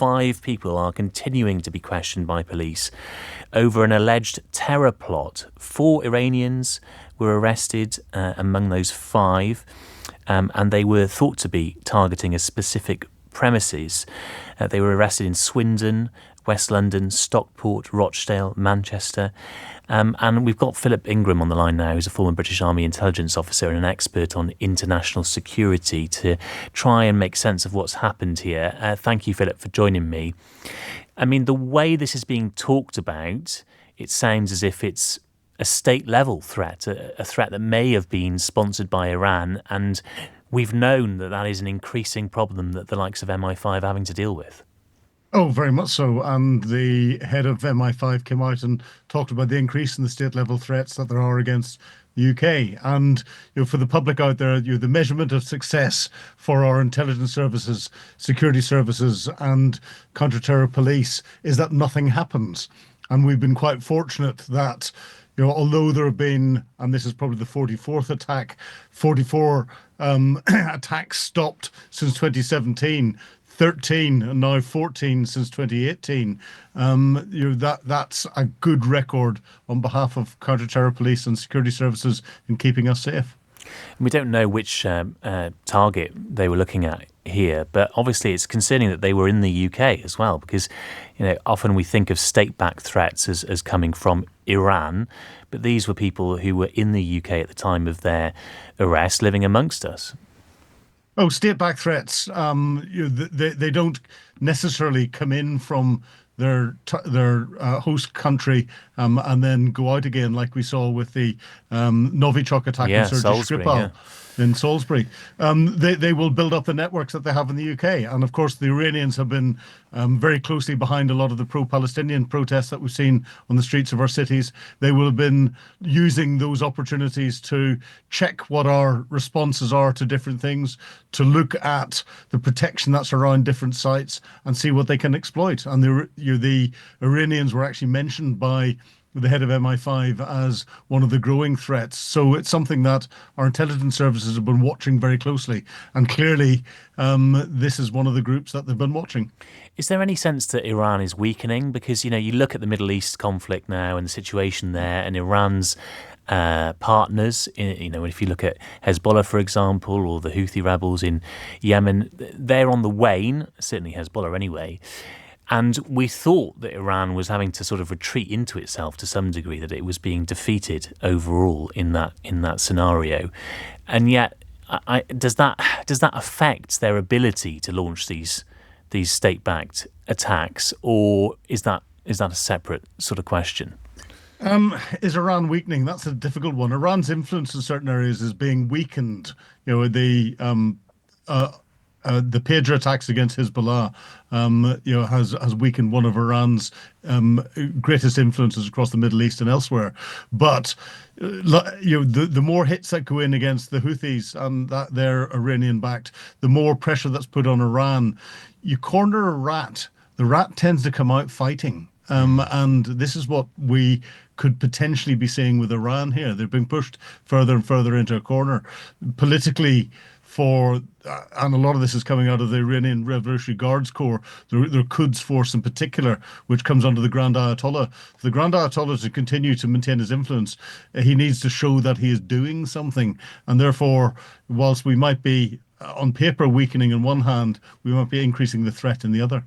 5 people are continuing to be questioned by police over an alleged terror plot. 4 Iranians were arrested among those 5, and they were thought to be targeting a specific premises. They were arrested in Swindon, West London, Stockport, Rochdale, Manchester. And we've got Phillip Ingram on the line now, who's a former British Army intelligence officer and an expert on international security, to try and make sense of what's happened here. Thank you, Phillip, for joining me. I mean, the way this is being talked about, it sounds as if it's a state-level threat, a threat that may have been sponsored by Iran, and we've known that that is an increasing problem that the likes of MI5 are having to deal with. Oh, very much so. And the head of MI5 came out and talked about the increase in the state-level threats that there are against the UK. And for the public out there, the measurement of success for our intelligence services, security services, and counter-terror police is that nothing happens. And we've been quite fortunate that, although there have been, and this is probably the 44th attack, 44 attacks stopped since 2017. 13 and now 14 since 2018. That's a good record on behalf of counter-terror police and security services in keeping us safe. We don't know which target they were looking at here, but obviously it's concerning that they were in the UK as well, because often we think of state-backed threats as coming from Iran, but these were people who were in the UK at the time of their arrest, living amongst us. Oh, state-backed threats. They don't necessarily come in from their host country and then go out again, like we saw with the Novichok attack in Sergei Skripal in Salisbury. They will build up the networks that they have in the UK. And of course, the Iranians have been very closely behind a lot of the pro-Palestinian protests that we've seen on the streets of our cities. They will have been using those opportunities to check what our responses are to different things, to look at the protection that's around different sites and see what they can exploit. And the Iranians were actually mentioned by the head of MI5 as one of the growing threats. So it's something that our intelligence services have been watching very closely. And clearly, this is one of the groups that they've been watching. Is there any sense that Iran is weakening? Because, you look at the Middle East conflict now and the situation there, and Iran's partners, if you look at Hezbollah, for example, or the Houthi rebels in Yemen, they're on the wane, certainly Hezbollah anyway. And we thought that Iran was having to sort of retreat into itself to some degree, that it was being defeated overall in that scenario. And yet, does that affect their ability to launch these state-backed attacks, or is that a separate sort of question? Is Iran weakening? That's a difficult one. Iran's influence in certain areas is being weakened. The Pager attacks against Hezbollah, has weakened one of Iran's greatest influences across the Middle East and elsewhere. But the more hits that go in against the Houthis and that they're Iranian-backed, the more pressure that's put on Iran. You corner a rat, the rat tends to come out fighting. And this is what we could potentially be seeing with Iran here. They're being pushed further and further into a corner politically. And a lot of this is coming out of the Iranian Revolutionary Guards Corps, their Quds force in particular, which comes under the Grand Ayatollah. For the Grand Ayatollah to continue to maintain his influence, he needs to show that he is doing something. And therefore, whilst we might be on paper weakening in one hand, we might be increasing the threat in the other.